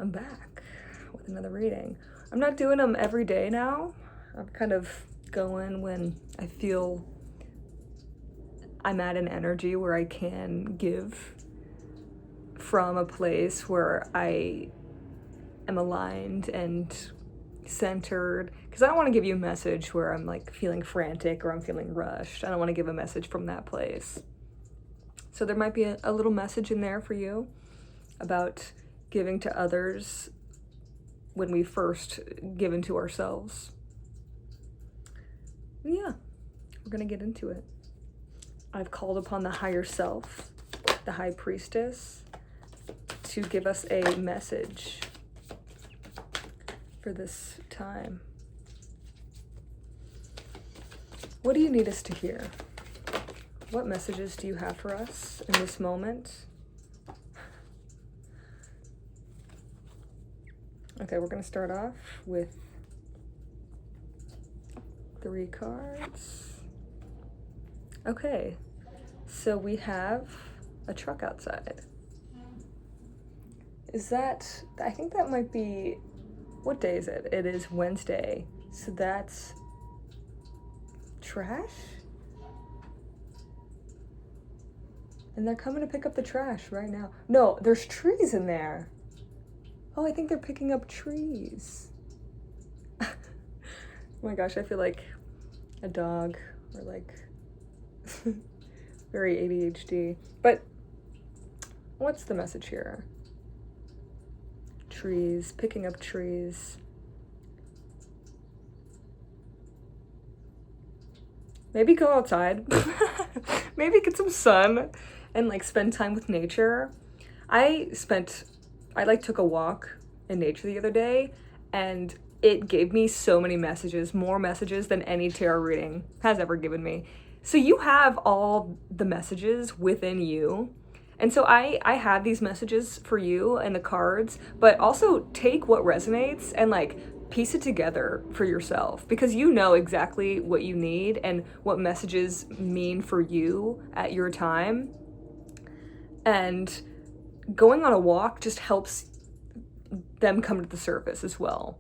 I'm back with another reading. I'm not doing them every day now. I'm kind of going when I feel I'm at an energy where I can give from a place where I am aligned and centered, because I don't want to give you a message where I'm like feeling frantic or I'm feeling rushed. I don't want to give a message from that place. So there might be a little message in there for you about giving to others when we first give into ourselves. And yeah, we're gonna get into it. I've called upon the higher self, the high priestess, to give us a message for this time. What do you need us to hear? What messages do you have for us in this moment? Okay, we're going to start off with 3 cards. Okay, so we have a truck outside. I think that might be, what day is it? It is Wednesday, so that's trash? And they're coming to pick up the trash right now. No, there's trees in there. Oh, I think they're picking up trees. Oh my gosh, I feel like a dog, or like very ADHD. But what's the message here? Trees, picking up trees. Maybe go outside. Maybe get some sun and like spend time with nature. I took a walk in nature the other day, and it gave me so many messages, more messages than any tarot reading has ever given me. So you have all the messages within you. And so I have these messages for you and the cards, but also take what resonates and like piece it together for yourself, because you know exactly what you need and what messages mean for you at your time. And going on a walk just helps them come to the surface as well.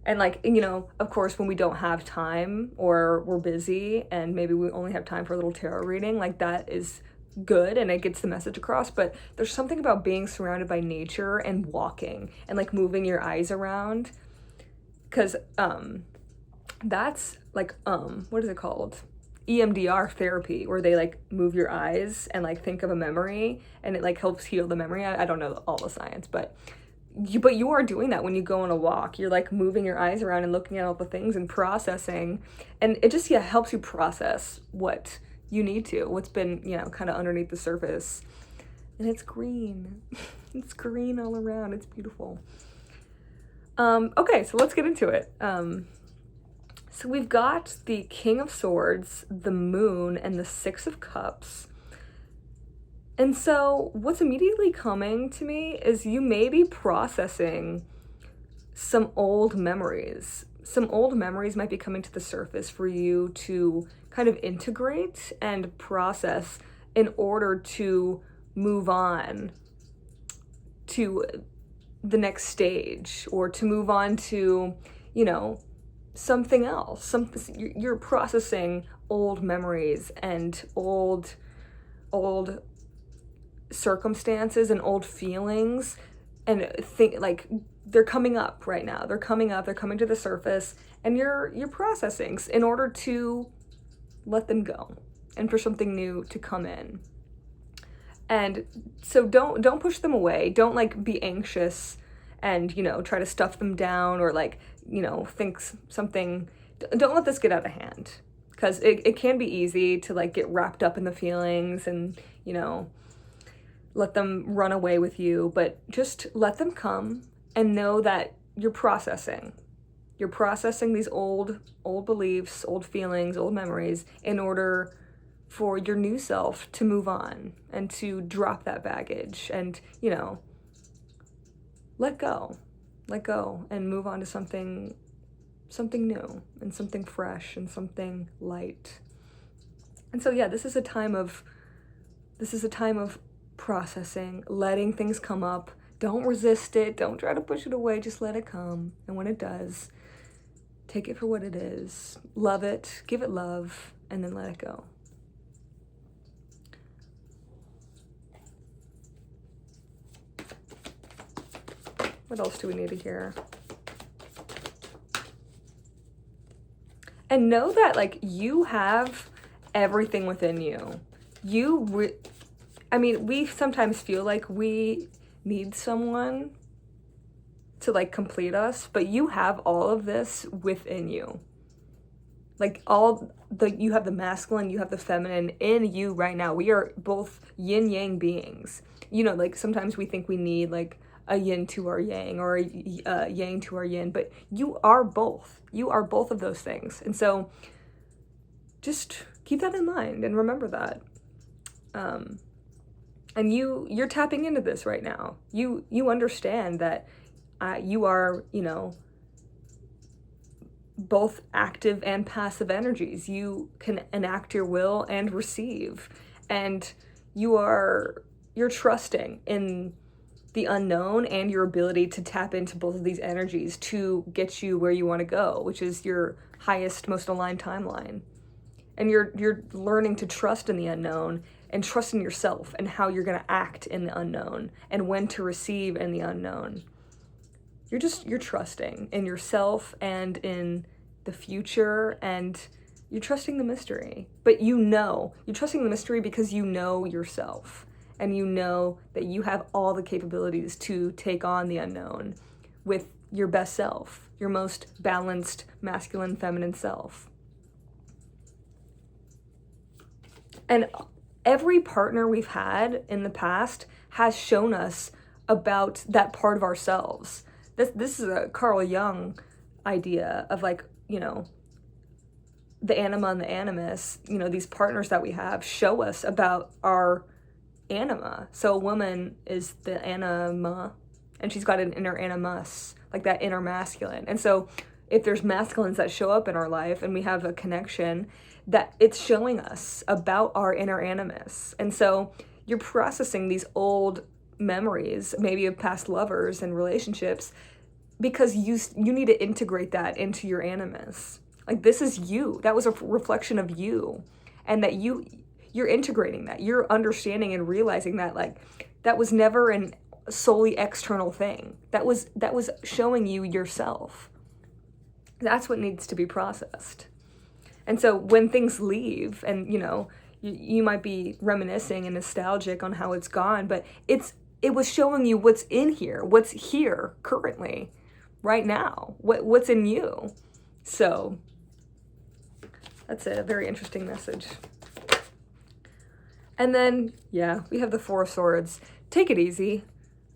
And like, you know, of course, when we don't have time or we're busy and maybe we only have time for a little tarot reading, like that is good and it gets the message across. But there's something about being surrounded by nature and walking and like moving your eyes around, because that's like what is it called? EMDR therapy, where they like move your eyes and like think of a memory and it like helps heal the memory. I don't know all the science, but you are doing that when you go on a walk. You're like moving your eyes around and looking at all the things and processing, and it just helps you process what you need to, what's been, you know, kind of underneath the surface. And it's green. It's green all around. It's beautiful. Okay, so let's get into it. So we've got the King of Swords, the Moon, and the Six of Cups. And so what's immediately coming to me is you may be processing some old memories. Some old memories might be coming to the surface for you to kind of integrate and process in order to move on to the next stage, or to move on to, you know, something else. You're processing old memories and old circumstances and old feelings, and think like they're coming up right now. They're coming to the surface, and you're processing in order to let them go and for something new to come in. And so don't push them away. Don't like be anxious and, you know, try to stuff them down, or like, you know, think something. Don't let this get out of hand, because it can be easy to like get wrapped up in the feelings and, you know, let them run away with you. But just let them come and know that you're processing. You're processing these old beliefs, old feelings, old memories in order for your new self to move on and to drop that baggage and, you know, let go and move on to something new and something fresh and something light. And so yeah, this is a time of processing, letting things come up. Don't resist it. Don't try to push it away. Just let it come. And when it does, take it for what it is. Love it. Give it love. And then let it go. What else do we need to hear? And know that, like, you have everything within you. We sometimes feel like we need someone to, like, complete us, but you have all of this within you. Like, you have the masculine, you have the feminine in you right now. We are both yin yang beings. You know, like, sometimes we think we need, like, a yin to our yang, or a yang to our yin, but you are both. You are both of those things. And so just keep that in mind and remember that. And you're tapping into this right now. You understand that you are, you know, both active and passive energies. You can enact your will and receive. And you're trusting in the unknown and your ability to tap into both of these energies to get you where you want to go, which is your highest, most aligned timeline. And you're learning to trust in the unknown and trust in yourself and how you're going to act in the unknown and when to receive in the unknown. You're trusting in yourself and in the future, and you're trusting the mystery. But you're trusting the mystery because you know yourself. And you know that you have all the capabilities to take on the unknown with your best self, your most balanced masculine, feminine self. And every partner we've had in the past has shown us about that part of ourselves. This is a Carl Jung idea of, like, you know, the anima and the animus. You know, these partners that we have show us about our anima. So a woman is the anima, and she's got an inner animus, like that inner masculine. And so if there's masculines that show up in our life and we have a connection, that it's showing us about our inner animus. And so you're processing these old memories, maybe of past lovers and relationships, because you need to integrate that into your animus. Like, this is you. That was a reflection of you. And that you're integrating that. You're understanding and realizing that, like, that was never an solely external thing. That was showing you yourself. That's what needs to be processed. And so when things leave, and, you know, you might be reminiscing and nostalgic on how it's gone, but it was showing you what's in here, what's here currently, right now, what's in you. So that's a very interesting message. And then, yeah, we have the Four of Swords. Take it easy.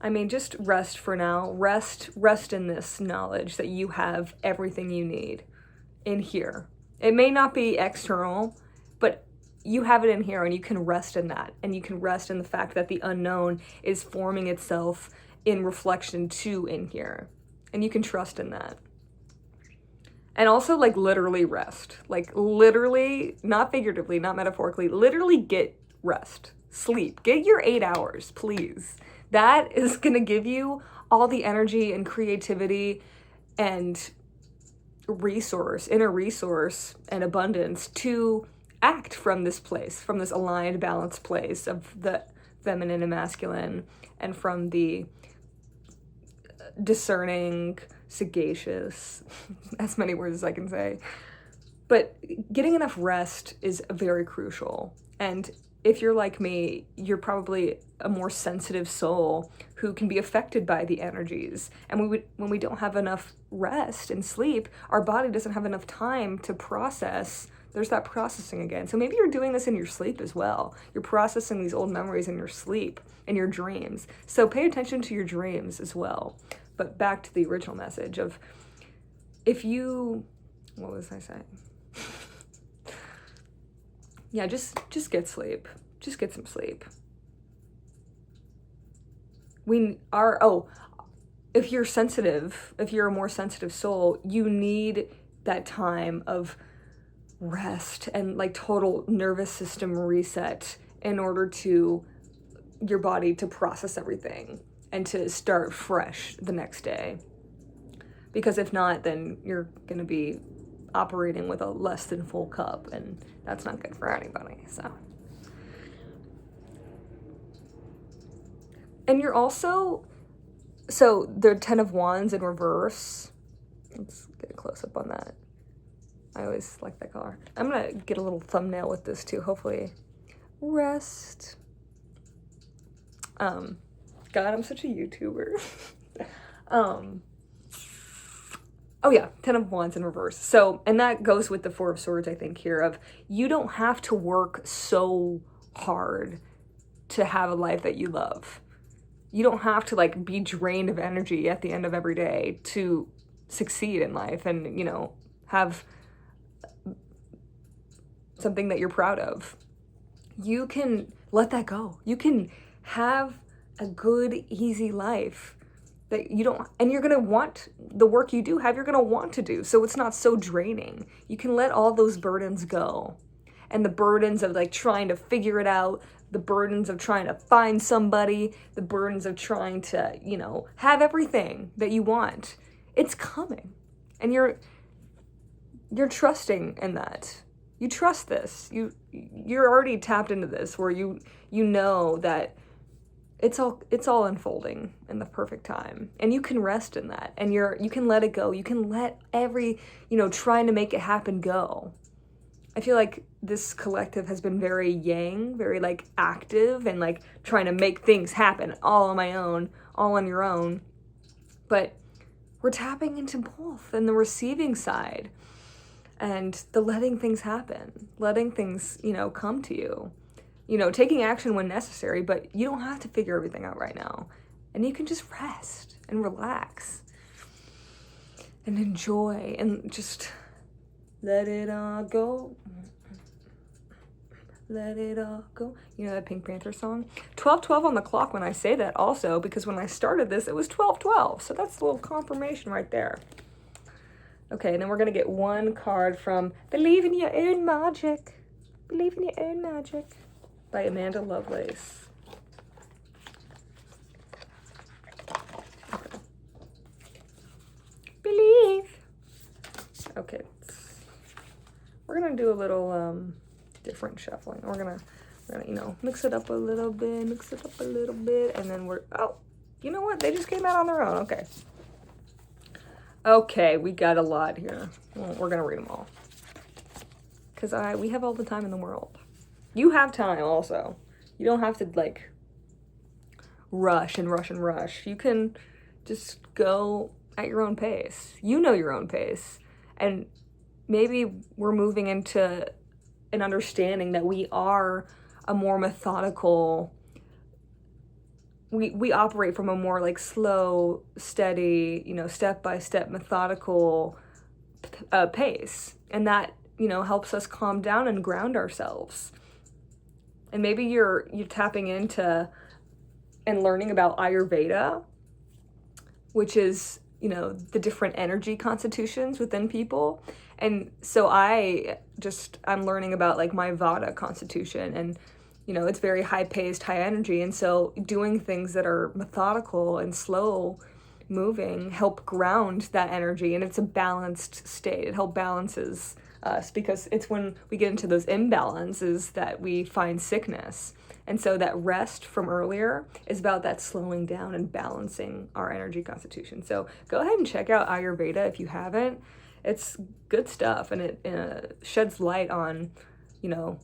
I mean, just rest for now. Rest in this knowledge that you have everything you need in here. It may not be external, but you have it in here, and you can rest in that. And you can rest in the fact that the unknown is forming itself in reflection to in here. And you can trust in that. And also, like, literally rest. Like, literally, not figuratively, not metaphorically, literally get rest. Sleep. Get your 8 hours, please. That is going to give you all the energy and creativity and inner resource and abundance to act from this place, from this aligned, balanced place of the feminine and masculine, and from the discerning, sagacious, as many words as I can say. But getting enough rest is very crucial. And if you're like me, you're probably a more sensitive soul who can be affected by the energies. And when we don't have enough rest and sleep, our body doesn't have enough time to process. There's that processing again. So maybe you're doing this in your sleep as well. You're processing these old memories in your sleep, in your dreams. So pay attention to your dreams as well. But back to the original message of, what was I saying? Yeah, just get sleep. Just get some sleep. If you're sensitive, if you're a more sensitive soul, you need that time of rest and, like, total nervous system reset in order to your body to process everything. and to start fresh the next day. Because if not, then you're going to be operating with a less than full cup, and that's not good for anybody. And you're also, so the 10 of Wands in reverse. Let's get a close up on that. I always like that color. I'm gonna get a little thumbnail with this too, hopefully. Rest. God, I'm such a YouTuber. Oh yeah, 10 of Wands in reverse. So, and that goes with the 4 of Swords, I think, here, of you don't have to work so hard to have a life that you love. You don't have to like be drained of energy at the end of every day to succeed in life and, you know, have something that you're proud of. You can let that go. You can have a good, easy life that you don't, and you're gonna want the work you do have, you're gonna want to do, so it's not so draining. You can let all those burdens go. And the burdens of like trying to figure it out, the burdens of trying to find somebody, the burdens of trying to, you know, have everything that you want. It's coming. And you're trusting in that. You trust this. You're already tapped into this where you know that it's all unfolding in the perfect time, and you can rest in that, and you can let it go. You can let every, you know, trying to make it happen go. I feel like this collective has been very yang, very like active and like trying to make things happen all on my own, all on your own. But we're tapping into both, and the receiving side and the letting things happen, letting things, you know, come to you. You know, taking action when necessary, but you don't have to figure everything out right now. And you can just rest and relax and enjoy and just let it all go. Let it all go. You know that Pink Panther song? 12:12 on the clock when I say that also, because when I started this, it was 12:12. So that's a little confirmation right there. Okay, and then we're going to get one card from Believe in Your Own Magic. Believe in Your Own Magic by Amanda Lovelace. Okay. Believe. Okay. We're gonna do a little different shuffling. We're gonna, you know, mix it up a little bit, and then oh, you know what? They just came out on their own. Okay. Okay, we got a lot here. Well, we're gonna read them all. Because we have all the time in the world. You have time also. You don't have to like rush. You can just go at your own pace. You know your own pace. And maybe we're moving into an understanding that we are a more methodical, we operate from a more like slow, steady, you know, step-by-step methodical pace. And that, you know, helps us calm down and ground ourselves. And maybe you're tapping into and learning about Ayurveda, which is, you know, the different energy constitutions within people. And so I'm learning about like my Vata constitution, and, you know, it's very high paced, high energy. And so doing things that are methodical and slow moving help ground that energy, and it's a balanced state. It helps balances us, because it's when we get into those imbalances that we find sickness. And so that rest from earlier is about that slowing down and balancing our energy constitution. So go ahead and check out Ayurveda if you haven't. It's good stuff, and it sheds light on, you know,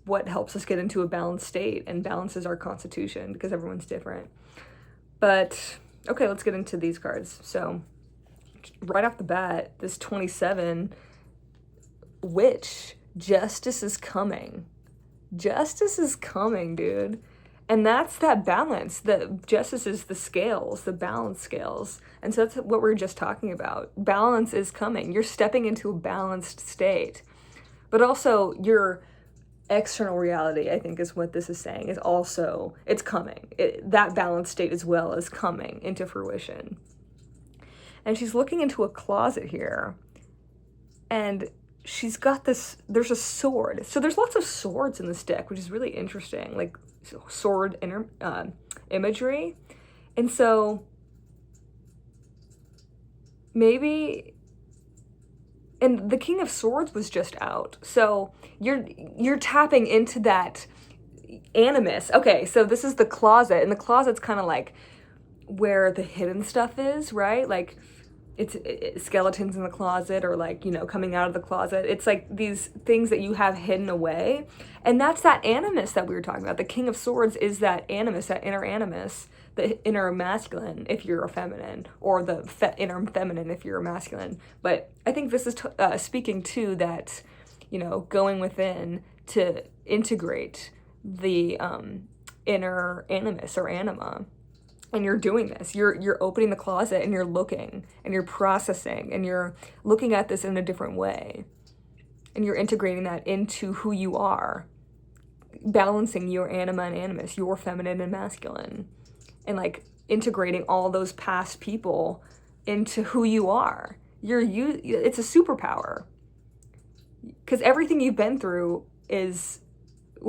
what helps us get into a balanced state and balances our constitution, because everyone's different. But okay, let's get into these cards. So right off the bat, this 27, Witch, justice is coming. Justice is coming, dude. And that's that balance. The justice is the scales, the balance scales. And so that's what we we're just talking about. Balance is coming. You're stepping into a balanced state. But also your external reality, I think, is what this is saying, is also, it's coming. That balanced state as well is coming into fruition. And she's looking into a closet here. And she's got this, there's a sword. So there's lots of swords in this deck, which is really interesting, like sword imagery. And so maybe, and the King of Swords was just out. So you're tapping into that animus. Okay, so this is the closet, and the closet's kind of like where the hidden stuff is, right? Like it's skeletons in the closet, or like, you know, coming out of the closet. It's like these things that you have hidden away. And that's that animus that we were talking about. The King of Swords is that animus, that inner animus, the inner masculine if you're a feminine, or the inner feminine if you're a masculine. But I think this is speaking to that, you know, going within to integrate the inner animus or anima. And you're doing this, you're opening the closet, and you're looking, and you're processing, and you're looking at this in a different way, and you're integrating that into who you are, balancing your anima and animus, your feminine and masculine, and like integrating all those past people into who you are. It's a superpower, because everything you've been through was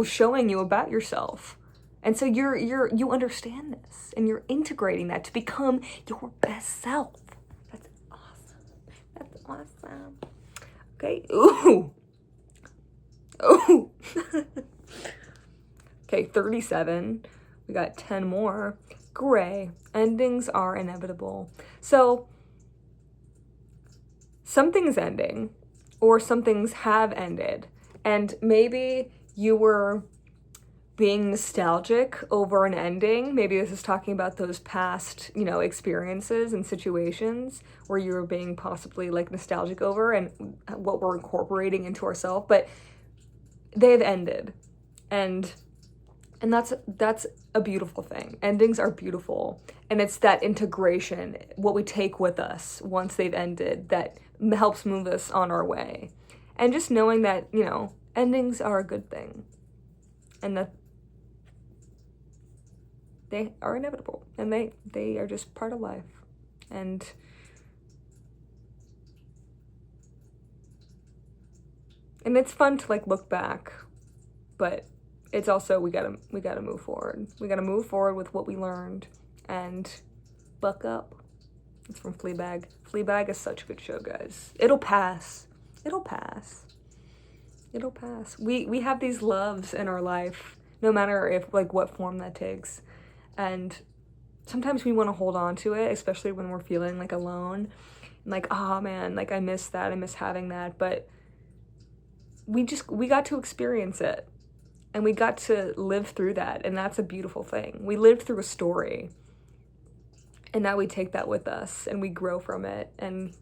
showing you about yourself. And so you understand this, and you're integrating that to become your best self. That's awesome. That's awesome. Okay. Ooh. Ooh. Okay, 37. We got 10 more. Gray. Endings are inevitable. So something's ending, or some things have ended. And maybe you were being nostalgic over an ending. Maybe this is talking about those past, you know, experiences and situations where you were being possibly like nostalgic over, and what we're incorporating into ourselves, but they've ended. And that's a beautiful thing. Endings are beautiful. And it's that integration, what we take with us once they've ended, that helps move us on our way. And just knowing that, you know, endings are a good thing. And that they are inevitable, and they are just part of life. And it's fun to like look back, but it's also, we gotta move forward. We gotta move forward with what we learned, and buck up. It's from Fleabag. Fleabag is such a good show, guys. It'll pass. It'll pass. It'll pass. We have these loves in our life, no matter if like what form that takes. And sometimes we want to hold on to it, especially when we're feeling like alone. And like, oh man, like I miss that. I miss having that. But we got to experience it, and we got to live through that. And that's a beautiful thing. We lived through a story, and now we take that with us, and we grow from it, and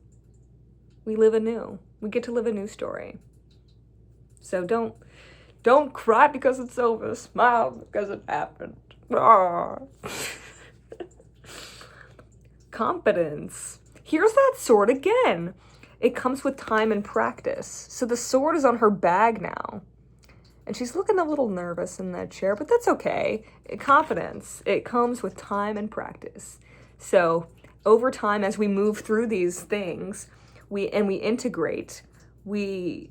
we live anew. We get to live a new story. So don't cry because it's over. Smile because it happened. Confidence. Here's that sword again. It comes with time and practice. So the sword is on her bag now, and she's looking a little nervous in that chair, but that's okay. Confidence, it comes with time and practice. So over time, as we move through these things, we integrate, we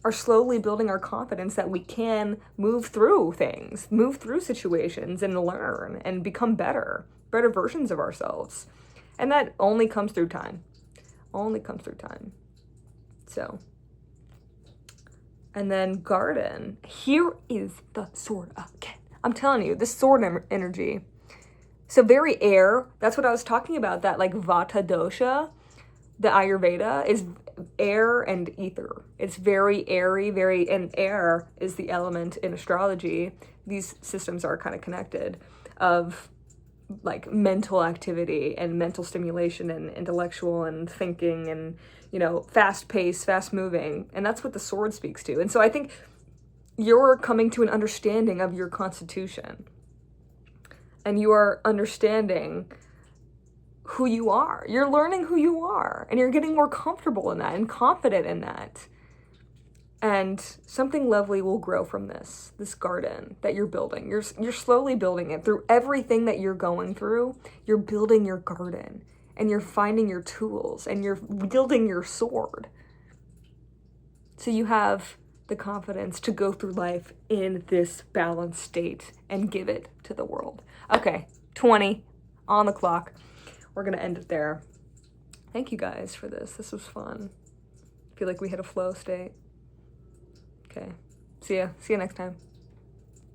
are slowly building our confidence that we can move through things, move through situations, and learn and become better versions of ourselves. And that only comes through time. Only comes through time. So, and then garden. Here is the sword again. I'm telling you, this sword energy. So very air. That's what I was talking about. That like Vata dosha, the Ayurveda is air and ether. It's very airy, and air is the element in astrology. These systems are kind of connected, of like mental activity and mental stimulation and intellectual and thinking and, you know, fast paced, fast moving. And that's what the sword speaks to. And so I think you're coming to an understanding of your constitution, and you are understanding who you are. You're learning who you are, and you're getting more comfortable in that and confident in that. And something lovely will grow from this garden that you're building. You're slowly building it through everything that you're going through. You're building your garden, and you're finding your tools, and you're building your sword. So you have the confidence to go through life in this balanced state and give it to the world. Okay, 20. on the clock. We're gonna end it there. Thank you guys for this. This was fun. I feel like we hit a flow state. Okay. See ya. See you next time.